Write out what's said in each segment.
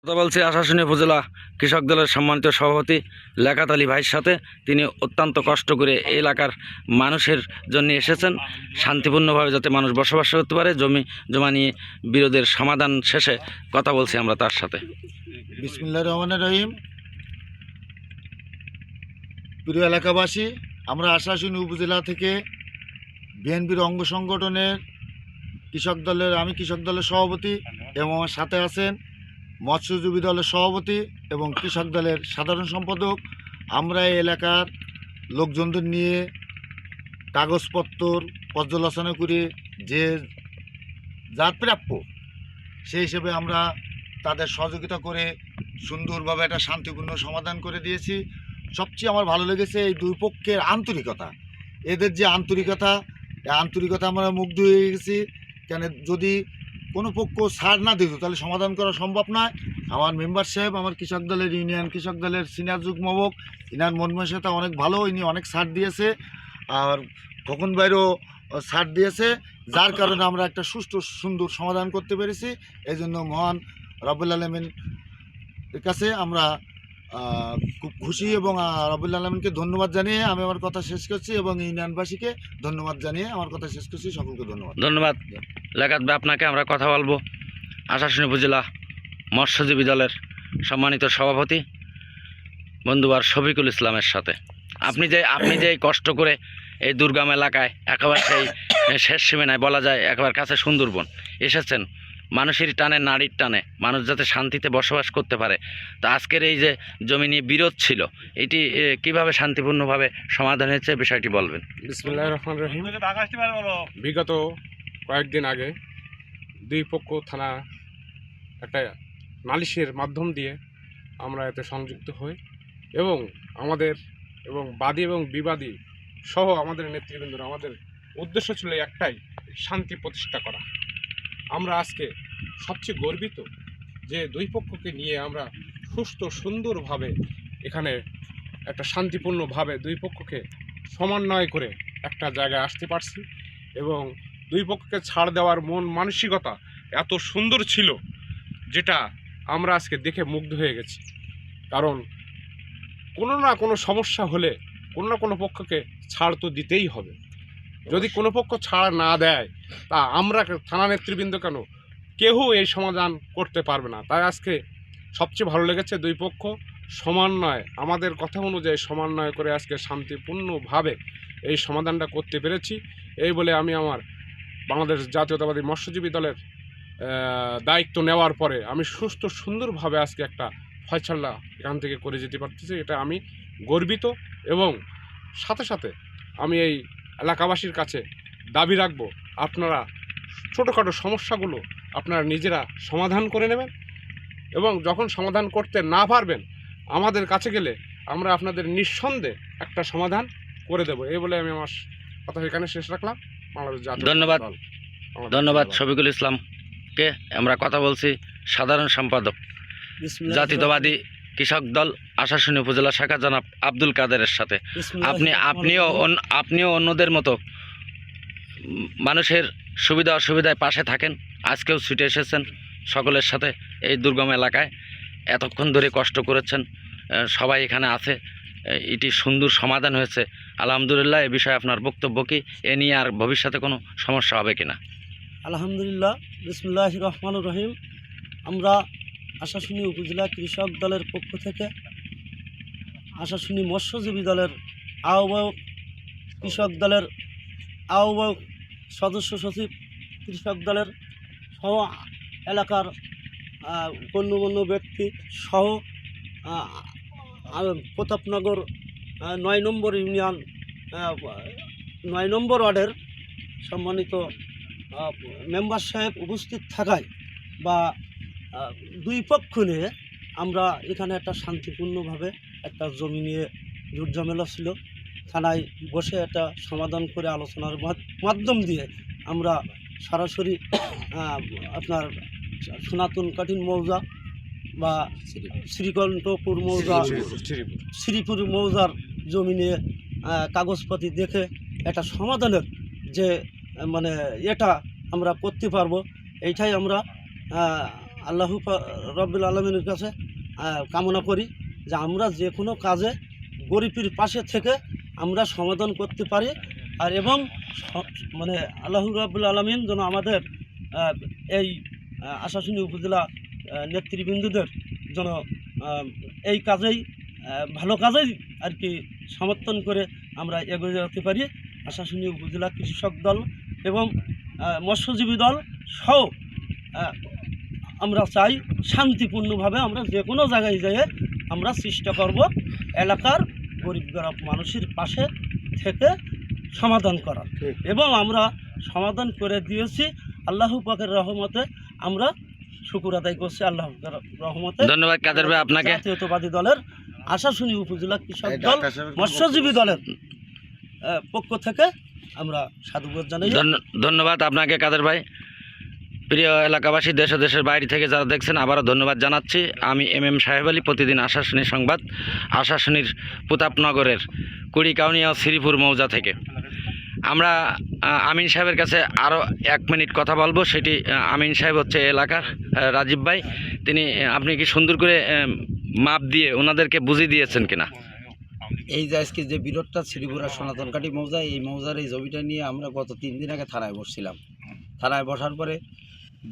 কথা বলছি আশাশুনি উপজেলা কৃষক দলের সম্মানিত সভাপতি লেখাত আলী ভাইয়ের সাথে। তিনি অত্যন্ত কষ্ট করে এই এলাকার মানুষের জন্য এসেছেন, শান্তিপূর্ণভাবে যাতে মানুষ বসবাস করতে পারে, জমা নিয়ে বিরোধের সমাধান শেষে কথা বলছি আমরা তার সাথে। বিসমিল্লাহির রহমানির রহিম। প্রিয় এলাকাবাসী, আমরা আশাশুনি উপজেলা থেকে বিএনপির অঙ্গ সংগঠনের আমি কৃষক দলের সভাপতি এবং আমার সাথে আছেন মৎস্যজীবী দলের সভাপতি এবং কৃষক দলের সাধারণ সম্পাদক। আমরা এই এলাকার লোকজনদের নিয়ে কাগজপত্র পর্যালোচনা করে যে যার প্রাপ্য সেই হিসেবে আমরা তাদের সহযোগিতা করে সুন্দরভাবে একটা শান্তিপূর্ণ সমাধান করে দিয়েছি। সবচেয়ে আমার ভালো লেগেছে এই দুই পক্ষের আন্তরিকতা, এদের যে আন্তরিকতা, এই আন্তরিকতা আমরা মুগ্ধ হয়ে গেছি। কেন যদি কোনো পক্ষ ছাড় না দিত তাহলে সমাধান করা সম্ভব নয়। আমার মেম্বার সাহেব, আমার কৃষক দলের ইউনিয়ন কৃষক দলের সিনিয়র যুগ্মবক, ইনার মনমানসিকতা অনেক ভালো, ইনি অনেক ছাড় দিয়েছে, আর খোকন ভাইরও ছাড় দিয়েছে, যার কারণে আমরা একটা সুষ্ঠু সুন্দর সমাধান করতে পেরেছি। এই জন্য মহান রব্বুল আলামিনের কাছে আমরা খুব খুশি এবং রব্বুল আলামিনকে ধন্যবাদ জানিয়ে আমি আমার কথা শেষ করছি এবং ইউনিয়নবাসীকে ধন্যবাদ জানিয়ে আমার কথা শেষ করছি। সকলকে ধন্যবাদ। লেখাত ভাই, আপনাকে আমরা কথা বলবো আশাশুনি উপজেলা মৎস্যজীবী দলের সম্মানিত সভাপতি বন্ধুবার শফিকুল ইসলামের সাথে। আপনি যে কষ্ট করে এই দুর্গম এলাকায় একেবারে সেই শেষ সীমানায় বলা যায় একেবারে কাছে সুন্দরবন এসেছেন, মানুষের টানে নারীর টানে মানুষ যাতে শান্তিতে বসবাস করতে পারে, তা আজকের এই যে জমি নিয়ে বিরোধ ছিল, এটি কিভাবে শান্তিপূর্ণভাবে সমাধান হয়েছে বিষয়টি বলবেন। বিসমিল্লাহির রহমানির রহিম। বিগত কয়েকদিন আগে দুই পক্ষ থানা একটা নালিশের মাধ্যম দিয়ে আমরা এতে সংযুক্ত হই এবং বাদী এবং বিবাদী সহ আমাদের নেতৃবৃন্দরা, আমাদের উদ্দেশ্য ছিল একটাই, শান্তি প্রতিষ্ঠা করা। আমরা আজকে সবচেয়ে গর্বিত যে দুই পক্ষকে নিয়ে আমরা সুস্থ সুন্দরভাবে এখানে একটা শান্তিপূর্ণভাবে দুই পক্ষকে সমন্বয় করে একটা জায়গায় আসতে পারছি এবং দুই পক্ষকে ছাড় দেওয়ার মন মানসিকতা এত সুন্দর ছিল যেটা আমরা আজকে দেখে মুগ্ধ হয়ে গেছি। কারণ কোনো না কোনো সমস্যা হলে কোনো না কোনো পক্ষকে ছাড় তো দিতেই হবে। যদি কোনো পক্ষ ছাড় না দেয় তা আমরা থানা নেতৃবৃন্দ কেউ এই সমাধান করতে পারবে না। তাই আজকে সবচেয়ে ভালো লেগেছে দুই পক্ষ সমন্বয়, আমাদের কথা অনুযায়ী সমন্বয় করে আজকে শান্তিপূর্ণভাবে এই সমাধানটা করতে পেরেছি। এই বলে আমি আমার বাংলাদেশ জাতীয়তাবাদী মৎস্যজীবী দলের দায়িত্ব নেওয়ার পরে আমি সুস্থ সুন্দরভাবে আজকে একটা ফয়সালা এখান থেকে করে যেতে পারতেছি, এটা আমি গর্বিত। এবং সাথে সাথে আমি এই এলাকাবাসীর কাছে দাবি রাখবো, আপনারা ছোটোখাটো সমস্যাগুলো আপনারা নিজেরা সমাধান করে নেবেন এবং যখন সমাধান করতে না পারবেন আমাদের কাছে গেলে আমরা আপনাদের নিঃসন্দেহে একটা সমাধান করে দেব। এই বলে আমি আমার কথা এখানে শেষ রাখলাম। ধন্যবাদ শফিকুল ইসলামকে। আমরা কথা বলছি সাধারণ সম্পাদক জাতীয়তাবাদী কৃষক দল আশাশুনি উপজেলা শাখা জনাব আব্দুল কাদেরের সাথে। আপনিও অন্যদের মতো মানুষের সুবিধা অসুবিধায় পাশে থাকেন। আজকেও ছুটে এসেছেন সকলের সাথে এই দুর্গম এলাকায়, এতক্ষণ ধরে কষ্ট করেছেন, সবাই এখানে আছে, এটি সুন্দর সমাধান হয়েছে আলহামদুলিল্লাহ। এ বিষয়ে আপনার বক্তব্য কি? এ নিয়ে আর ভবিষ্যতে কোনো সমস্যা হবে কিনা? আলহামদুলিল্লাহ, বিসমিল্লাহির রহমানির রহিম। আমরা আশাশুনি উপজেলা কৃষক দলের পক্ষ থেকে আশাশুনি মৎস্যজীবী দলের আহ্বায়ক, কৃষক দলের আহ্বায়ক, সদস্য সচিব, কৃষক দলের সহ এলাকার গণ্যমান্য ব্যক্তি সহ প্রতাপনগর ৯ নম্বর ইউনিয়ন ৯ নম্বর ওয়ার্ডের সম্মানিত মেম্বার সাহেব উপস্থিত থাকায় বা দুই পক্ষ নিয়ে আমরা এখানে একটা শান্তিপূর্ণভাবে একটা জমি নিয়ে ঝুটঝামেলা ছিল, থানায় বসে একটা সমাধান করে আলোচনার মাধ্যম দিয়ে আমরা সরাসরি আপনার সনাতন কাঠিন মৌজা বা শ্রীকণ্ঠপুর মৌজা, শ্রীপুর মৌজার জমি নিয়ে কাগজপাতি দেখে একটা সমাধানের যে এটা আমরা করতে পারবো, এইটাই আমরা আল্লাহ রব্বুল আলমিনের কাছে কামনা করি যে আমরা যে কোনো কাজে গরিবের পাশে থেকে আমরা সমাধান করতে পারি, আর এবং মানে আল্লাহ রাব্বুল আলামিন যেন আমাদের এই আশাশুনি উপজেলা নেতৃবৃন্দদের যেন এই কাজেই ভালো কাজেই আর কি সমর্থন করে আমরা এগিয়ে যেতে পারি। আশাশুনি উপজেলা কৃষক দল এবং মৎস্যজীবী দল সহ আমরা চাই শান্তিপূর্ণভাবে আমরা যে কোনো জায়গায় যেয়ে আমরা চেষ্টা করব এলাকার গরিব গরিব মানুষের পাশে থেকে সমাধান করার, এবং আমরা সমাধান করে দিয়েছি। আল্লাহ পাকের রহমতে আমরা শুকর আদায় করছি আল্লাহ পাকের রহমতে। ধন্যবাদ কাদের ভাই আপনাকে। জাতীয়তাবাদী দলের আশাশুনি উপজেলা কৃষক দল মৎস্যজীবী দলের পক্ষ থেকে আমরা সাধুবাদ জানাই। ধন্যবাদ আপনাকে কাদের ভাই। প্রিয় এলাকাবাসী, দেশ ও দেশের বাইরে থেকে যারা দেখছেন আবারও ধন্যবাদ জানাচ্ছি। আমি এম সাহেব আলী, প্রতিদিন আশাশুনি সংবাদ, আশাশুনির প্রতাপনগরের কুড়িকাউনিয়া ও শ্রীপুর মৌজা থেকে। আমরা আমিন সাহেবের কাছে আরও 1 মিনিট কথা বলবো। সেটি আমিন সাহেব হচ্ছে এলাকার রাজীব ভাই। তিনি আপনি কি সুন্দর করে মাপ দিয়ে ওনাদেরকে বুঝিয়ে দিয়েছেন কিনা? এই যে আজকে যে বিরোধটা শ্রীপুরা সনাতনকাঠি মৌজা, এই মৌজার এই জমিটা নিয়ে আমরা গত 3 দিন আগে থানায় বসছিলাম। থানায় বসার পরে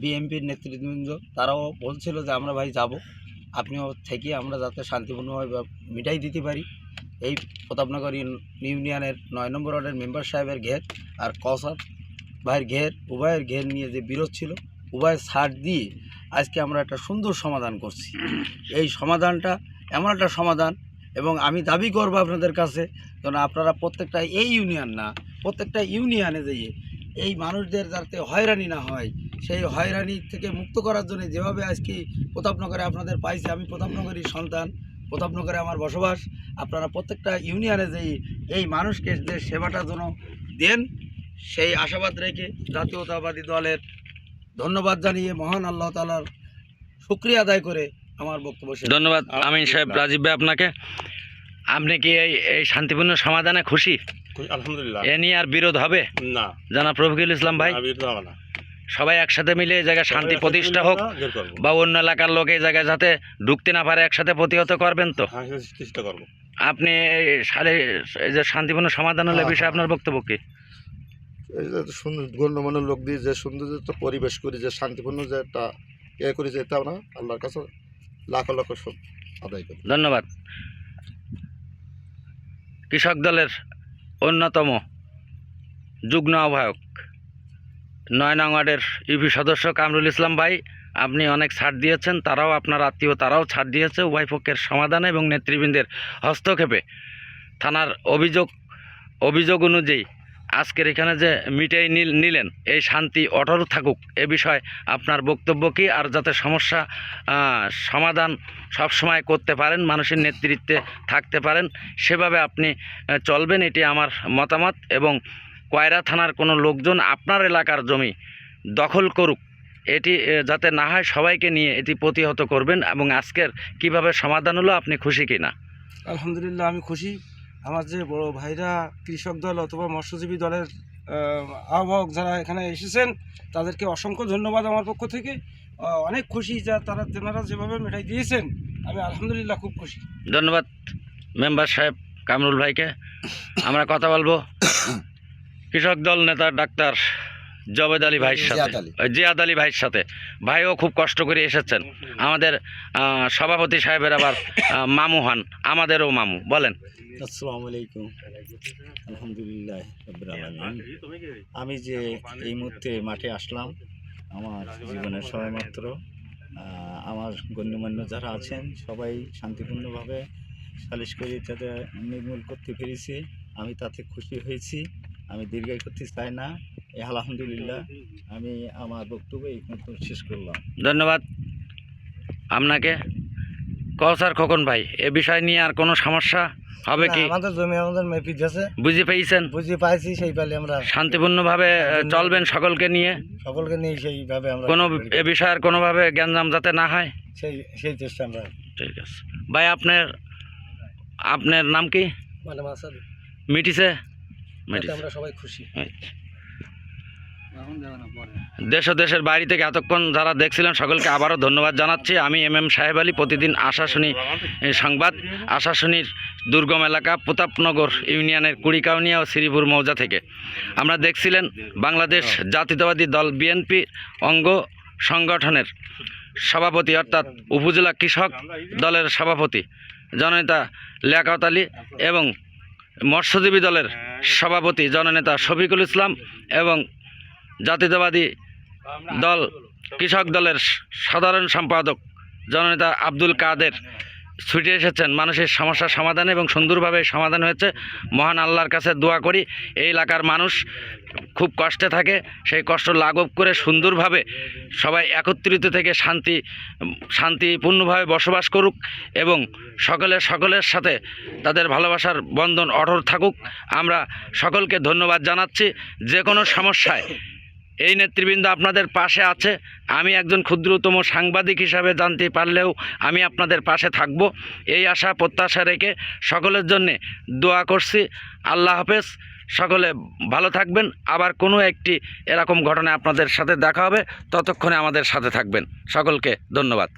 বিএমপির নেতৃবৃন্দ তারাও বলছিল যে আমরা ভাই যাব, আপনিও থেকে আমরা যাতে শান্তিপূর্ণভাবে মিটাই দিতে পারি। এই প্রতাপনগর ইউনিয়নের 9 নম্বর ওয়ার্ডের মেম্বার সাহেবের ঘের আর কসার ভাইয়ের ঘের, উভয়ের ঘের নিয়ে যে বিরোধ ছিল, উভয়ের ছাড় দিয়ে আজকে আমরা একটা সুন্দর সমাধান করছি। এই সমাধানটা এমন একটা সমাধান, এবং আমি দাবি করব আপনাদের কাছে যেন আপনারা প্রত্যেকটা এই ইউনিয়ন না, প্রত্যেকটা ইউনিয়নে যেয়ে এই মানুষদের যাতে হয়রানি না হয়, সেই হয়রানি থেকে মুক্ত করার জন্য যেভাবে আজকে প্রতাপনগরে আপনাদের পাইছে, আমি প্রতাপনগরী সন্তান, প্রতাপনগরে আমার বসবাস, আপনারা প্রত্যেকটা ইউনিয়নে যেয়ে এই মানুষকে যে সেবাটা যেন দেন, সেই আশাবাদ রেখে জাতীয়তাবাদী দলের ধন্যবাদ জানিয়ে মহান আল্লাহ তাআলার শুকরিয়া আদায় করে আমার বক্তব্য শেষ। ধন্যবাদ আমিন সাহেব, রাজীব ভাই আপনাকে। আপনি কি এই শান্তিপূর্ণ সমাধানে খুশি? আলহামদুলিল্লাহ। এ নিয়ে আর বিরোধ হবে না, জানাব রফিকুল ইসলাম ভাই? সবাই একসাথে মিলে এই জায়গায় শান্তি প্রতিষ্ঠা হোক, বা অন্য এলাকার লোক এই জায়গায় যাতে ঢুকতে না পারে, একসাথে প্রতিহত করবেন তো? চেষ্টা করবো। আপনি এই যে শান্তিপূর্ণ সমাধান হলে বিষয়ে আপনার বক্তব্য কি? এই যে সুন্দর গণ্যমান্য লোক দিয়ে যে সুন্দর একটা পরিবেশ করি, যে শান্তিপূর্ণ যে একটা করি, যেতে আমরা আল্লাহর কাছে লাখ লাখ আদায় করি। ধন্যবাদ। কৃষক দলের অন্যতম যুগ্ম আহ্বায়ক 9 নং ওয়ার্ডের ইউপি সদস্য কামরুল ইসলাম ভাই, আপনি অনেক ছাড় দিয়েছেন, তারাও আপনার আত্মীয়, তারাও ছাড় দিয়েছে। উভয় পক্ষের সমাধানে এবং নেতৃবৃন্দের হস্তক্ষেপে থানার অভিযোগ অনুযায়ী আজকের এখানে যে মিটাই নিলেন, এই শান্তি অটল থাকুক, এ বিষয়ে আপনার বক্তব্য কি? আর যাতে সমস্যা সমাধান সবসময় করতে পারেন, মানুষের নেতৃত্বে থাকতে পারেন, সেভাবে আপনি চলবেন, এটি আমার মতামত। এবং কয়রা থানার কোনো লোকজন আপনার এলাকার জমি দখল করুক, এটি যাতে না হয়, সবাইকে নিয়ে এটি প্রতিহত করবেন। এবং আজকের কিভাবে সমাধান হলো, আপনি খুশি কিনা? আলহামদুলিল্লাহ, আমি খুশি। আমার যে বড় ভাইরা কৃষক দল অথবা মৎস্যজীবী দলের আহ্বায়ক যারা এখানে এসেছেন, তাদেরকে অসংখ্য ধন্যবাদ আমার পক্ষ থেকে। অনেক খুশি যা তেনারা যেভাবে মেটাই দিয়েছেন, আমি আলহামদুলিল্লাহ খুব খুশি। ধন্যবাদ মেম্বার সাহেব কামরুল ভাইকে। আমরা কথা বলবো কৃষক দল নেতা ডাক্তার জবেদ আলী ভাইয়ের সাথে, জিয়াদ আলী ভাইয়ের সাথে। ভাইও খুব কষ্ট করে এসেছেন। আমাদের সভাপতি সাহেবের আবার মামু হন, আমাদেরও মামু। বলেন। আসসালামু আলাইকুম। আলহামদুলিল্লাহ রাব্বিল আলামিন। আমি যে এই মুহূর্তে মাঠে আসলাম, আমার জীবনের সবেমাত্র আমার গণ্যমান্য যারা আছেন সবাই শান্তিপূর্ণভাবে সালিশ করে তাতে নির্মূল করতে পেরেছি, আমি তাতে খুশি হয়েছি। আমি দীর্ঘায়ী করতে চাই না। আলহামদুলিল্লাহ, আমি আমার বক্তব্য এই শেষ করলাম। ধন্যবাদ আপনাকে। কৌসার খোকন ভাই, এ বিষয় নিয়ে আর কোনো সমস্যা হবে কি? আমাদের জমি আমাদের মেপি দিয়েছে, বুঝে পেয়েছেন? বুঝে পাইছি, সেই পালে আমরা শান্তিপূর্ণভাবে চলবেন সকলকে নিয়ে সেইভাবে আমরা কোনো এ বিষয়ের কোনোভাবে গ্যাঞ্জাম যাতে না হয়, সেই চেষ্টা আমরা। ঠিক আছে ভাই। আপনার নাম কি? মিটিছে? আমরা সবাই খুশি। দেশ ও দেশের বাইরে থেকে এতক্ষণ যারা দেখছিলেন সকলকে আবারও ধন্যবাদ জানাচ্ছি। আমি MM সাহেব আলী, প্রতিদিন আশাশুনি সংবাদ, আশাশুনির দুর্গম এলাকা প্রতাপনগর ইউনিয়নের কুড়িকাউনিয়া ও শ্রীপুর মৌজা থেকে। আমরা দেখছিলেন বাংলাদেশ জাতীয়তাবাদী দল বিএনপি অঙ্গ সংগঠনের সভাপতি অর্থাৎ উপজেলা কৃষক দলের সভাপতি জননেতা লিয়াকত আলী এবং মৎস্যজীবী দলের সভাপতি জননেতা শফিকুল ইসলাম এবং জাতীয়তাবাদী দল কৃষক দলের সাধারণ সম্পাদক জননেতা আব্দুল কাদের ছুটে এসেছেন মানুষের সমস্যার সমাধানে এবং সুন্দরভাবে সমাধান হয়েছে। মহান আল্লাহর কাছে দোয়া করি এই এলাকার মানুষ খুব কষ্টে থাকে, সেই কষ্ট লাঘব করে সুন্দরভাবে সবাই একত্রিত থেকে শান্তিপূর্ণভাবে বসবাস করুক এবং সকলের সাথে তাদের ভালোবাসার বন্ধন অটুট থাকুক। আমরা সকলকে ধন্যবাদ জানাচ্ছি। যে কোনো সমস্যায় এই নেতৃবৃন্দ আপনাদের পাশে আছে। আমি একজন ক্ষুদ্রতম সাংবাদিক হিসাবে জানতে পারলেও আমি আপনাদের পাশে থাকব, এই আশা প্রত্যাশা রেখে সকলের জন্যে দোয়া করছি। আল্লাহ হাফেজ, সকলে ভালো থাকবেন। আবার কোনো একটি এরকম ঘটনায় আপনাদের সাথে দেখা হবে, ততক্ষণে আমাদের সাথে থাকবেন। সকলকে ধন্যবাদ।